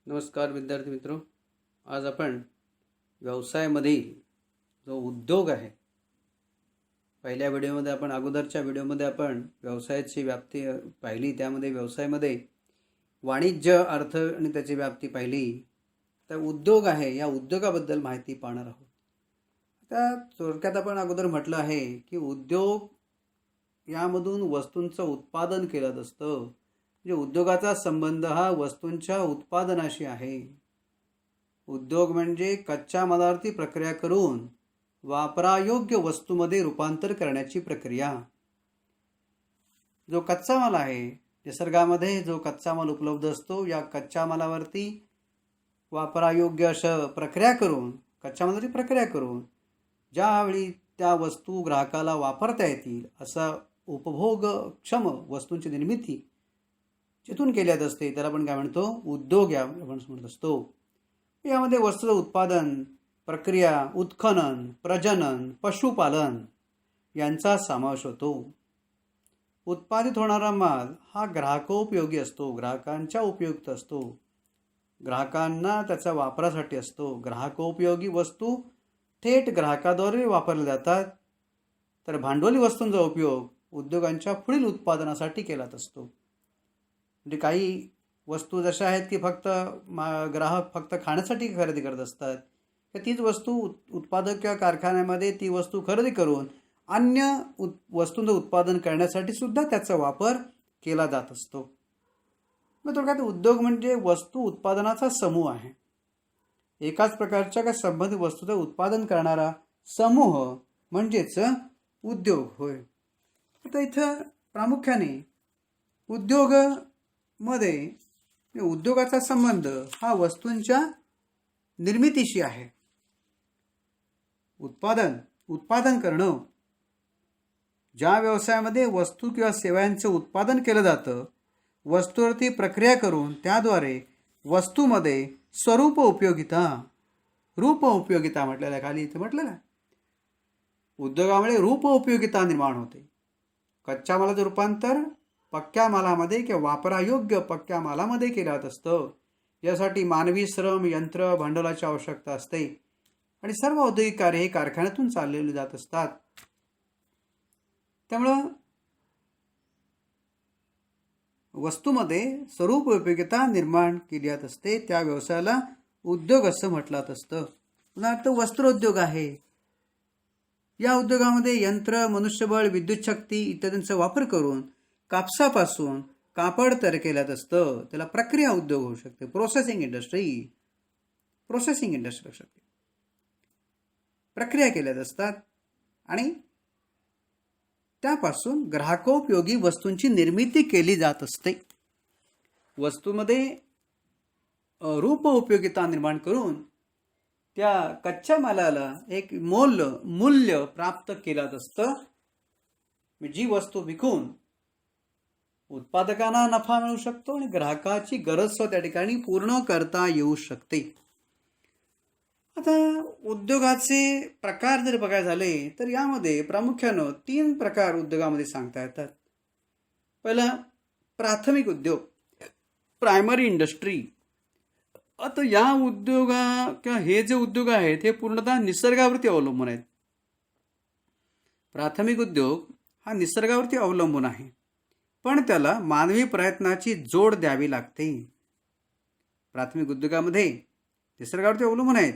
नमस्कार विद्यार्थी मित्रों, आज आपण व्यवसायामधील जो उद्योग आहे, पहिल्या व्हिडिओमध्ये आपण अगोदरच्या व्हिडिओमध्ये आपण व्यवसायाची व्याप्ती पाहिली. त्यामध्ये व्यवसायामध्ये वाणिज्य, अर्थ आणि त्याची व्याप्ती पाहिली. तर उद्योग आहे, या उद्योगाबद्दल माहिती पाहणार आहोत. आता थोडक्यात आपण अगोदर म्हटलं आहे की उद्योग यामधून वस्तूंचं उत्पादन केलं असतं. म्हणजे उद्योगाचा संबंध हा वस्तूंच्या उत्पादनाशी आहे. उद्योग म्हणजे कच्च्या मालावरती प्रक्रिया करून वापरायोग्य वस्तूमध्ये रूपांतर करण्याची प्रक्रिया. जो कच्चा माल आहे, निसर्गामध्ये जो कच्चा माल उपलब्ध असतो, या कच्च्या मालावरती वापरायोग्य असं प्रक्रिया करून, कच्च्या मालाची प्रक्रिया करून ज्यावेळी त्या वस्तू ग्राहकाला वापरता येतील असा उपभोगक्षम वस्तूंची निर्मिती जिथून केल्यात असते त्याला आपण काय म्हणतो, उद्योग या आपण म्हणत असतो. यामध्ये वस्तूचं उत्पादन, प्रक्रिया, उत्खनन, प्रजनन, पशुपालन यांचा समावेश होतो. उत्पादित होणारा माल हा ग्राहकोपयोगी असतो, ग्राहकांच्या उपयुक्त असतो, ग्राहकांना त्याच्या वापरासाठी असतो. ग्राहकोपयोगी वस्तू थेट ग्राहकाद्वारे वापरल्या जातात, तर भांडवली वस्तूंचा उपयोग उद्योगांच्या पुढील उत्पादनासाठी केला असतो. म्हणजे काही वस्तू जशा आहेत की फक्त ग्राहक फक्त खाण्यासाठी खरेदी करत असतात, तर तीच वस्तू उत्पादक किंवा कारखान्यामध्ये ती वस्तू खरेदी करून अन्य वस्तूंचं उत्पादन करण्यासाठी सुद्धा त्याचा वापर केला जात असतो. मग थोडक्यात उद्योग म्हणजे वस्तू उत्पादनाचा समूह आहे. एकाच प्रकारच्या का संबंधित वस्तूचं उत्पादन करणारा समूह म्हणजेच उद्योग होय. आता इथं प्रामुख्याने उद्योगामध्ये उद्योगाचा संबंध हा वस्तूंच्या निर्मितीशी आहे. उत्पादन करणं, ज्या व्यवसायामध्ये वस्तू किंवा सेवांचं उत्पादन केलं जातं, वस्तूवरती प्रक्रिया करून त्याद्वारे वस्तूमध्ये रूप उपयोगिता म्हटलेलं आहे. खाली इथे म्हटलेलं आहे, उद्योगामुळे रूप उपयोगिता निर्माण होते. कच्च्या मालाचं रूपांतर पक्क्या मालामध्ये किंवा वापरायोग्य पक्क्या मालामध्ये केलं जात असतं. यासाठी मानवी श्रम, यंत्र, भांडवलाची आवश्यकता असते आणि सर्व औद्योगिक कार्य हे कारखान्यातून चालवले जात असतात. त्यामुळं वस्तूमध्ये स्वरूप उपयोगिता निर्माण केली जात असते. त्या व्यवसायाला उद्योग असं म्हटलं जात असतं. उदाहरणार्थ वस्त्रोद्योग आहे. या उद्योगामध्ये यंत्र, मनुष्यबळ, विद्युत शक्ती इत्यादींचा वापर करून कापसापासून कापड तयार केलं असतं. त्याला प्रक्रिया उद्योग होऊ शकते. प्रोसेसिंग इंडस्ट्री होऊ शकते. प्रक्रिया केल्या असतात आणि त्यापासून ग्राहकोपयोगी वस्तूंची निर्मिती केली जात असते. वस्तूमध्ये रूप उपयोगिता निर्माण करून त्या कच्च्या मालाला एक मूल्य प्राप्त केलं जात असतं. जी वस्तू विकून उत्पादकांना नफा मिळू शकतो आणि ग्राहकाची गरज त्या ठिकाणी पूर्ण करता येऊ शकते. आता उद्योगाचे प्रकार जर बघायला झाले तर यामध्ये प्रामुख्यानं 3 प्रकार उद्योगामध्ये सांगता येतात. पहिला प्राथमिक उद्योग, प्रायमरी इंडस्ट्री. आता या किंवा हे जे उद्योग आहेत हे पूर्णतः निसर्गावरती अवलंबून आहेत. प्राथमिक उद्योग हा निसर्गावरती अवलंबून आहे, पण त्याला मानवी प्रयत्नाची जोड द्यावी लागते. प्राथमिक उद्योगामध्ये निसर्गावरती अवलंबून आहेत,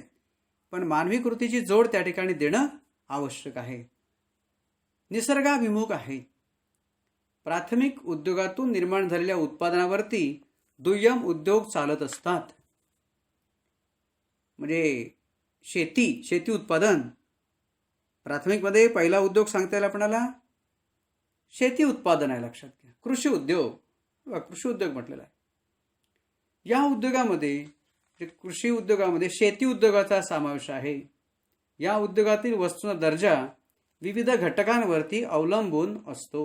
पण मानवी कृतीची जोड त्या ठिकाणी देणं आवश्यक आहे. निसर्गाभिमुख आहे. प्राथमिक उद्योगातून निर्माण झालेल्या उत्पादनावरती दुय्यम उद्योग चालत असतात. म्हणजे शेती उत्पादन. प्राथमिकमध्ये पहिला उद्योग सांगता येईल आपल्याला शेती उत्पादन आहे. लक्षात घ्या, कृषी उद्योग म्हटलेला आहे. या उद्योगामध्ये कृषी उद्योगामध्ये शेती उद्योगाचा समावेश आहे. या उद्योगातील वस्तूंचा दर्जा विविध घटकांवरती अवलंबून असतो.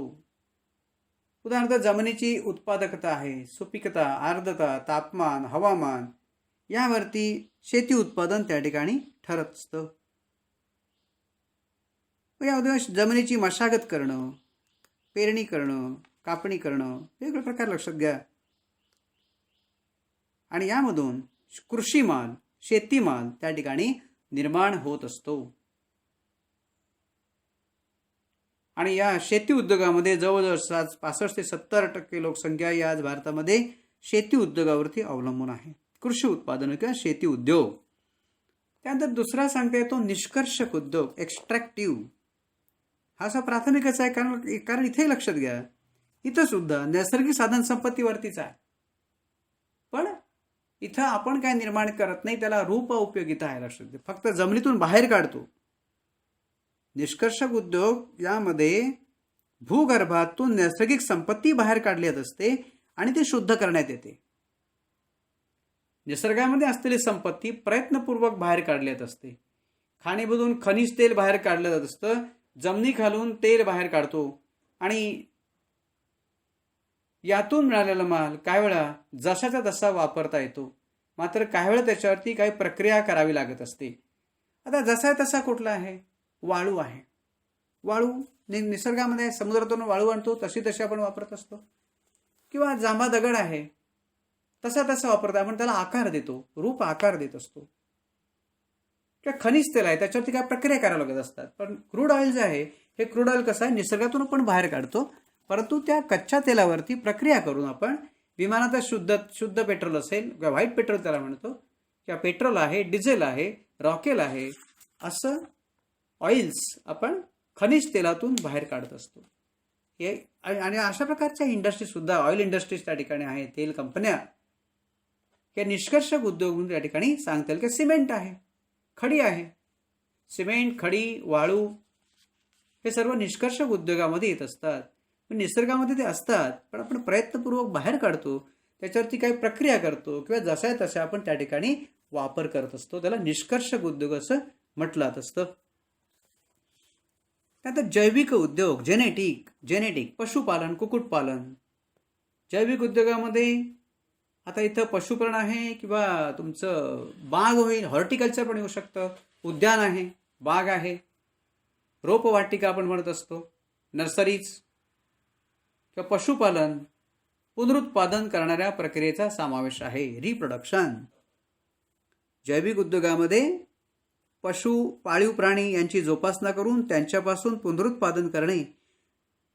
उदाहरणार्थ जमिनीची उत्पादकता आहे, सुपीकता, आर्द्रता, तापमान, हवामान यावरती शेती उत्पादन त्या ठिकाणी ठरत असतं. या उद्योगात जमिनीची मशागत करणं, पेरणी करणं, कापणी करणं वेगवेगळे प्रकार लक्षात घ्या. आणि यामधून कृषी माल, शेतीमाल त्या ठिकाणी निर्माण होत असतो. आणि या शेती उद्योगामध्ये जवळजवळ 65 ते 70% लोकसंख्या या आज भारतामध्ये शेती उद्योगावरती अवलंबून आहे. कृषी उत्पादन किंवा शेती उद्योग. त्यानंतर दुसरा सांगता येतो निष्कर्षक उद्योग, एक्स्ट्रॅक्टिव्ह. हा असा प्राथमिकच आहे, कारण इथे लक्षात घ्या, इथं सुद्धा नैसर्गिक साधन संपत्तीवरतीच आहे, पण इथं आपण काय निर्माण करत नाही, त्याला रूप उपयोगिता आहे. लक्षात घ्या, फक्त जमिनीतून बाहेर काढतो. निष्कर्षक उद्योग यामध्ये भूगर्भातून नैसर्गिक संपत्ती बाहेर काढली जात असते आणि ते शुद्ध करण्यात येते. निसर्गामध्ये असलेली संपत्ती प्रयत्नपूर्वक बाहेर काढण्यात असते. खाणीमधून खनिज तेल बाहेर काढलं जात असतं, जमिनीखालून तेल बाहेर काढतो आणि यातून मिळालेला माल काही वेळा जशाचा तसा वापरता येतो, मात्र काही वेळा त्याच्यावरती काही प्रक्रिया करावी लागत असते. आता जसा तसा कुठला आहे? वाळू आहे. वाळू निसर्गामध्ये समुद्रातून वाळू आणतो, तशी आपण वापरत असतो. किंवा जांभा दगड आहे, तसा वापरतो आपण, त्याला आकार देतो, रूप आकार देत असतो. किंवा खनिज तेल आहे, त्याच्यावरती काय प्रक्रिया करायला लागत असतात. पण क्रूड ऑइल जे आहे, हे क्रूड ऑइल कसं आहे, निसर्गातून आपण बाहेर काढतो, परंतु त्या कच्च्या तेलावरती प्रक्रिया करून आपण विमानात शुद्ध पेट्रोल असेल किंवा व्हाईट पेट्रोल त्याला म्हणतो, किंवा पेट्रोल आहे, डिझेल आहे, रॉकेल आहे, असं ऑइल्स आपण खनिज तेलातून बाहेर काढत असतो. हे आणि अशा प्रकारच्या इंडस्ट्री सुद्धा, ऑइल इंडस्ट्रीज त्या ठिकाणी आहे, तेल कंपन्या. या निष्कर्षक उद्योग म्हणून त्या ठिकाणी सांगता येईल की सिमेंट आहे, खडी आहे. सिमेंट, खडी, वाळू हे सर्व निष्कर्षक उद्योगामध्ये येत असतात. निसर्गामध्ये ते असतात, पण आपण प्रयत्नपूर्वक बाहेर काढतो, त्याच्यावरती काही प्रक्रिया करतो किंवा जशा तशा आपण त्या ठिकाणी वापर करत असतो. त्याला निष्कर्षक उद्योग असं म्हटलं जात असतं. त्यानंतर जैविक उद्योग, जेनेटिक, पशुपालन, कुक्कुटपालन. जैविक उद्योगामध्ये आता इथं पशुपालन आहे किंवा तुमचं बाग होईल, हॉर्टिकल्चर पण येऊ शकतं, उद्यान आहे, बाग आहे, रोपवाटिका आपण म्हणत असतो, नर्सरीज, किंवा पशुपालन, पुनरुत्पादन करणाऱ्या प्रक्रियेचा समावेश आहे, रिप्रोडक्शन. जैविक उद्योगामध्ये पशु, पाळीव प्राणी यांची जोपासना करून त्यांच्यापासून पुनरुत्पादन करणे,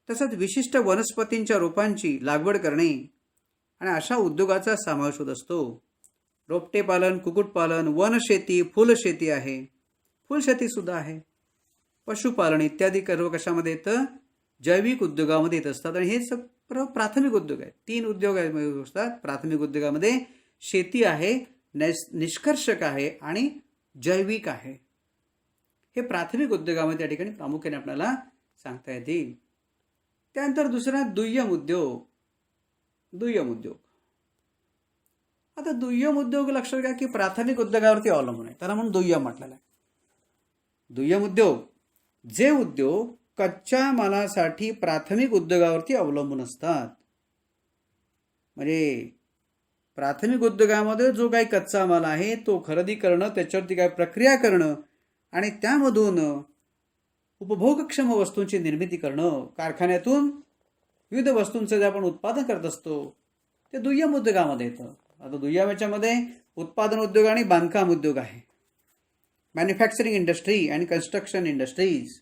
तसंच विशिष्ट वनस्पतींच्या रोपांची लागवड करणे आणि अशा उद्योगाचा समावेश होत असतो. रोपटे पालन, कुक्कुटपालन, वनशेती, फुलशेती आहे, फुलशेती सुद्धा आहे, पशुपालन इत्यादी सर्व कशामध्ये येतं? जैविक उद्योगामध्ये येत असतात. आणि हे सर्व प्राथमिक उद्योग आहेत. 3 उद्योग असतात प्राथमिक उद्योगामध्ये. शेती आहे, निष्कर्षक आहे आणि जैविक आहे. हे प्राथमिक उद्योगामध्ये त्या ठिकाणी प्रामुख्याने आपल्याला सांगता येतील. त्यानंतर दुसरा दुय्यम उद्योग. आता दुय्यम उद्योग लक्षात घ्या की प्राथमिक उद्योगावरती अवलंबून आहे, त्याला म्हणून दुय्यम म्हटलेलं आहे. दुय्यम उद्योग जे उद्योग कच्च्या मालासाठी प्राथमिक उद्योगावरती अवलंबून असतात. म्हणजे प्राथमिक उद्योगामध्ये जो काही कच्चा माल आहे तो खरेदी करणं, त्याच्यावरती काय प्रक्रिया करणं आणि त्यामधून उपभोगक्षम वस्तूंची निर्मिती करणं, कारखान्यातून विविध वस्तूंचं जे आपण उत्पादन करत असतो ते दुय्यम उद्योगामध्ये येतं. आता दुय्यम याच्यामध्ये उत्पादन उद्योग आणि बांधकाम उद्योग आहे, मॅन्युफॅक्चरिंग इंडस्ट्री आणि कन्स्ट्रक्शन इंडस्ट्रीज.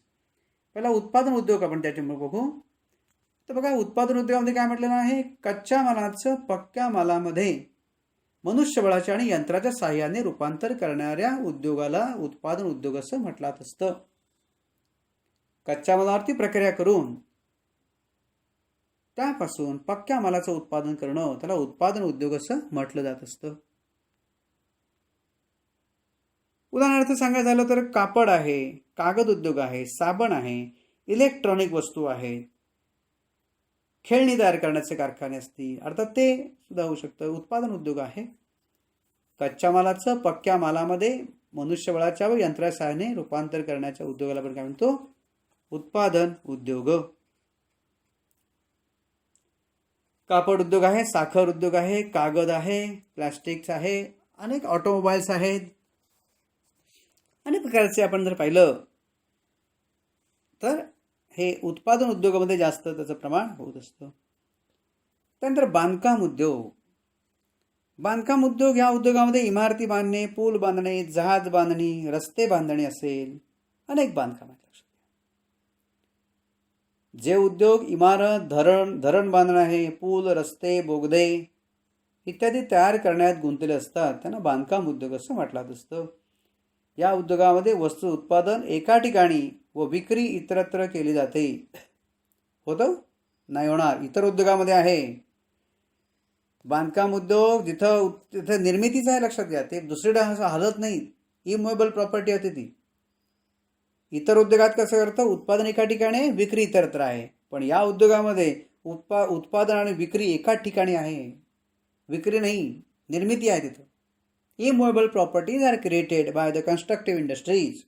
पहिला उत्पादन उद्योग आपण त्याच्यामुळे बघू. तर बघा, उत्पादन उद्योगामध्ये काय म्हटलेलं आहे? कच्च्या मालाचं पक्क्या मालामध्ये मनुष्यबळाच्या आणि यंत्राच्या साहाय्याने रूपांतर करणाऱ्या उद्योगाला उत्पादन उद्योग असं म्हटलं असतं. कच्च्या मालावरती प्रक्रिया करून त्यापासून पक्क्या मालाचं उत्पादन करणं, त्याला उत्पादन उद्योग असं म्हटलं जात असतं. उदाहरणार्थ सांगायचं झालं तर कापड आहे, कागद उद्योग आहे, साबण आहे, इलेक्ट्रॉनिक वस्तू आहेत, खेळणी तयार करण्याचे कारखाने असतील, अर्थात ते सुद्धा होऊ शकतं. उत्पादन उद्योग आहे. कच्च्या मालाचं पक्क्या मालामध्ये मनुष्यबळाच्या व यंत्राच्या सहाय्याने रूपांतर करण्याच्या उद्योगाला आपण काय म्हणतो? उत्पादन उद्योग. कापड उद्योग आहे, साखर उद्योग आहे, कागद आहे, प्लास्टिक्स आहे, अनेक ऑटोमोबाईल्स आहेत, अनेक प्रकारचे आपण जर पाहिलं तर हे उत्पादन उद्योगामध्ये जास्त त्याचं प्रमाण होत असतं. त्यानंतर बांधकाम उद्योग. बांधकाम उद्योग या उद्योगामध्ये इमारती बांधणे, पूल बांधणे, जहाज बांधणी, रस्ते बांधणे असेल अनेक बांधकाम आहेत. लक्षात घ्या. जे उद्योग इमारत, धरण बांधणे आहे, पूल, रस्ते, बोगदे इत्यादी तयार करण्यात गुंतलेले असतात त्यांना बांधकाम उद्योग असं म्हटलं असतं. या उद्योगामध्ये वस्तू उत्पादन एका ठिकाणी व विक्री इतरत्र केली जाते. होतं? नाही होणार. इतर उद्योगामध्ये आहे. बांधकाम उद्योग जिथं निर्मितीच आहे. लक्षात घ्या. ते दुसरीकडे असं हलत नाही. इमूव्हेबल प्रॉपर्टी होती ती. इतर उद्योगात कसं करतं, उत्पादन एका ठिकाणी, विक्री इतरत्र आहे. पण या उद्योगामध्ये उत्पादन आणि विक्री एकाच ठिकाणी आहे. विक्री नाही, निर्मिती आहे तिथं. Immovable properties are created by the constructive industries.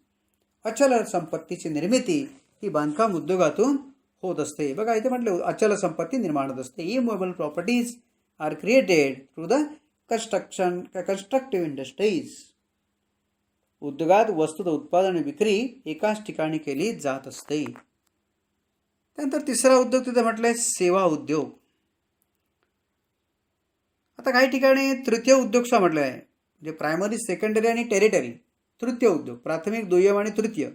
अचल संपत्तीची निर्मिती ही बांधकाम उद्योगातून होत असते. बघा इथे म्हटलं अचल संपत्ती निर्माण होत असते. Immovable properties are created through the constructive industries. उद्योगात वस्तूचं उत्पादन आणि विक्री एकाच ठिकाणी केली जात असते. त्यानंतर तिसरा उद्योग तिथे म्हटलंय सेवा उद्योग. आता काही ठिकाणी तृतीय उद्योग सुद्धा म्हटलं आहे. म्हणजे प्रायमरी, सेकंडरी आणि टेरिटरी. तृतीय उद्योग, प्राथमिक, दुय्यम आणि तृतीय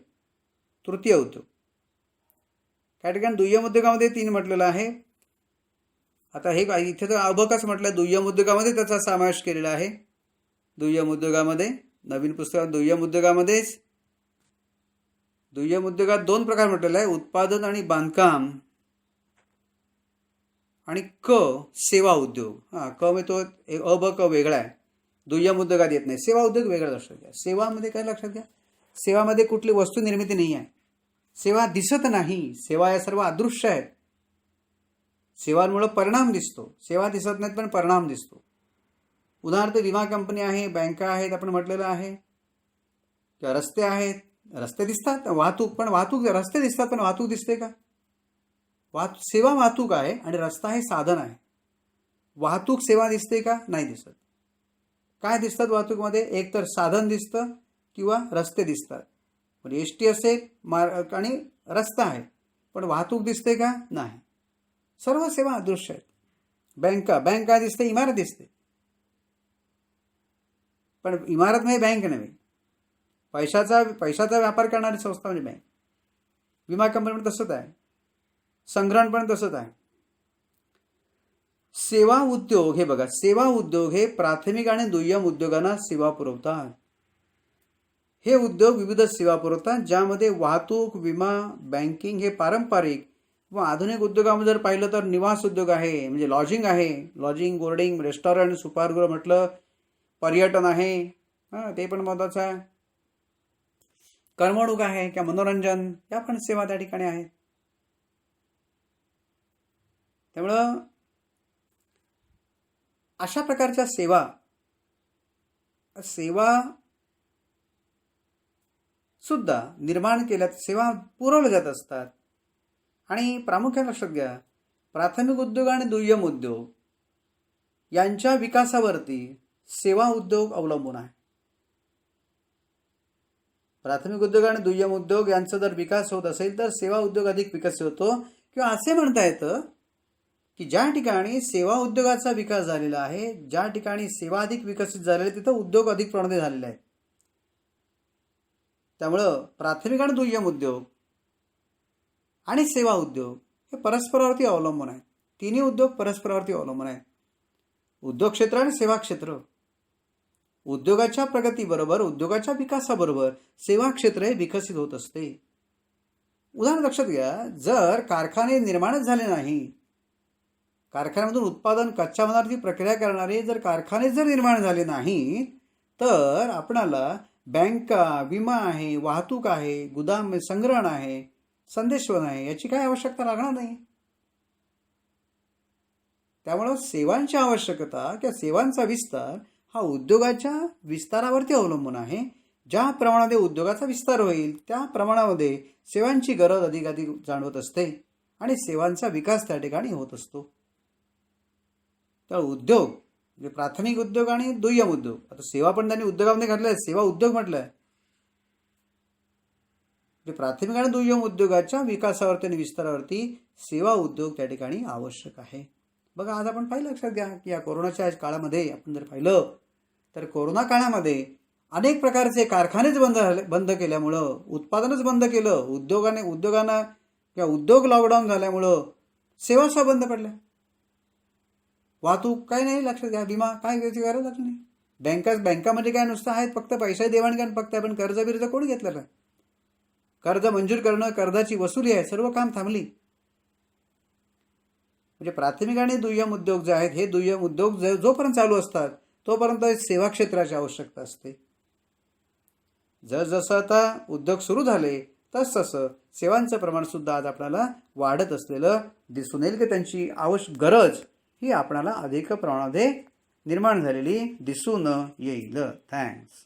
उद्योग. काही ठिकाणी दुय्यम उद्योगामध्ये 3 म्हटलेलं आहे. आता हे इथे तर अबकच म्हटलं, दुय्यम उद्योगामध्ये त्याचा समावेश केलेला आहे. दुय्यम उद्योगामध्ये नवीन पुस्तकात दुय्यम उद्योगात 2 प्रकार म्हटलेला आहे, उत्पादन आणि बांधकाम आणि सेवा उद्योग. क में तो अ ब क वेगळा आहे. दुय्यम उद्योगात येत नाही. सेवा उद्योग वेगळा लक्षात घ्या. सेवामध्ये काय लक्षात घ्या, सेवामध्ये कुठली वस्तू निर्मिती नाही आहे. सेवा दिसत नाही. सेवा या सर्व अदृश्य आहेत. सेवांमुळे परिणाम दिसतो. सेवा दिसत नाहीत पण परिणाम दिसतो. उदाहरणार्थ विमा कंपनी आहे, बँका आहेत, आपण म्हटलेलं आहे, किंवा रस्ते आहेत. रस्ते दिसतात, वाहतूक रस्ते दिसतात पण वाहतूक दिसते का? सेवा वाहतूक आहे आणि रस्ता हे साधन आहे. वाहतूक सेवा दिसते का? नाही दिसत. काय दिसतात वाहतूकमध्ये? एक तर साधन दिसतं किंवा रस्ते दिसतात. म्हणजे एसटी असेल आणि रस्ता आहे, पण वाहतूक दिसते का? नाही. सर्व सेवा अदृश्य आहेत. बँक काय दिसते? इमारत दिसते, पण इमारत म्हणजे बँक नव्हे. पैशाचा व्यापार करणारी संस्था म्हणजे बँक. विमा कंपनी पण तसंच आहे. संग्रहण पण तसंच आहे. सेवा उद्योग हे बघा, सेवा उद्योग हे प्राथमिक आणि दुय्यम उद्योगांना सेवा पुरवतात. हे उद्योग विविध सेवा पुरवतात, ज्यामध्ये वाहतूक, विमा, बँकिंग हे पारंपरिक व आधुनिक उद्योगामध्ये जर पाहिलं तर निवास उद्योग आहे, म्हणजे लॉजिंग आहे. लॉजिंग, बोर्डिंग, रेस्टॉरंट, उपाहारगृह म्हटलं. पर्यटन आहे, ते पण महत्वाचं आहे. करमणूक आहे किंवा मनोरंजन, या पण सेवा त्या ठिकाणी आहेत. त्यामुळं अशा प्रकारच्या सेवा सुद्धा निर्माण केल्यात, सेवा पुरवल्या जात असतात. आणि प्रामुख्याने लक्षात घ्या, प्राथमिक उद्योग आणि दुय्यम उद्योग यांच्या विकासावरती सेवा उद्योग अवलंबून आहे. प्राथमिक उद्योग आणि दुय्यम उद्योग यांचा जर विकास होत असेल तर सेवा उद्योग अधिक विकसित होतो. किंवा असे म्हणता येतं की ज्या ठिकाणी सेवा उद्योगाचा विकास झालेला आहे, ज्या ठिकाणी सेवा अधिक विकसित झालेले, तिथं उद्योग अधिक प्रमाणात झालेले आहेत. त्यामुळं प्राथमिक आणि दुय्यम उद्योग आणि सेवा उद्योग हे परस्परावरती अवलंबून आहेत. तिन्ही उद्योग परस्परावरती अवलंबून आहेत. उद्योग क्षेत्र आणि सेवा क्षेत्र. उद्योगाच्या प्रगतीबरोबर, उद्योगाच्या विकासाबरोबर सेवा क्षेत्र हे विकसित होत असते. उदाहरण लक्षात घ्या, जर कारखाने निर्माणच झाले नाही, कारखान्यामधून उत्पादन, कच्च्या मालावरती प्रक्रिया करणारे जर कारखाने जर निर्माण झाले नाही, तर आपणाला बँका, विमा आहे, वाहतूक आहे, गुदाम, संग्रहण आहे, संदेशवहन आहे, याची काय आवश्यकता लागणार नाही. त्यामुळं सेवांची आवश्यकता किंवा सेवांचा विस्तार हा उद्योगाच्या विस्तारावरती अवलंबून आहे. ज्या प्रमाणामध्ये उद्योगाचा विस्तार होईल त्या प्रमाणामध्ये सेवांची गरज अधिक जाणवत असते आणि सेवांचा विकास त्या ठिकाणी होत असतो. तर उद्योग म्हणजे प्राथमिक उद्योग आणि दुय्यम उद्योग. आता सेवा पण त्यांनी उद्योगामध्ये घातल्या, सेवा उद्योग म्हटलंय. प्राथमिक आणि दुय्यम उद्योगाच्या विकासावरती आणि विस्तारावरती सेवा उद्योग त्या ठिकाणी आवश्यक आहे. बघा, आज आपण पाहिलं, लक्षात घ्या की या कोरोनाच्या काळामध्ये आपण जर पाहिलं तर कोरोना काळामध्ये अनेक प्रकारचे कारखानेच बंद केल्यामुळं, उत्पादनच बंद केलं, उद्योगांना किंवा उद्योग लॉकडाऊन झाल्यामुळं सेवा सुद्धा बंद पडल्या. वाहतूक काही नाही, लक्षात घ्या, विमा काय त्याची गरज नाही. बँकामध्ये काय नुसतं आहेत फक्त पैसा देवाणघेवाण फक्त, पण कर्ज कोणी घेतलेलं आहे? कर्ज मंजूर करणं, कर्जाची वसुली आहे, सर्व काम थांबली. म्हणजे प्राथमिक आणि दुय्यम उद्योग जे आहेत, हे दुय्यम उद्योग जोपर्यंत चालू असतात तोपर्यंत सेवा क्षेत्राची आवश्यकता असते. जसं आता उद्योग सुरू झाले तसं सेवांचं प्रमाण सुद्धा आज आपल्याला वाढत असलेलं दिसून येईल, की त्यांची गरज ही आपल्याला अधिक प्रमाणामध्ये निर्माण झालेली दिसून येईल. थँक्स.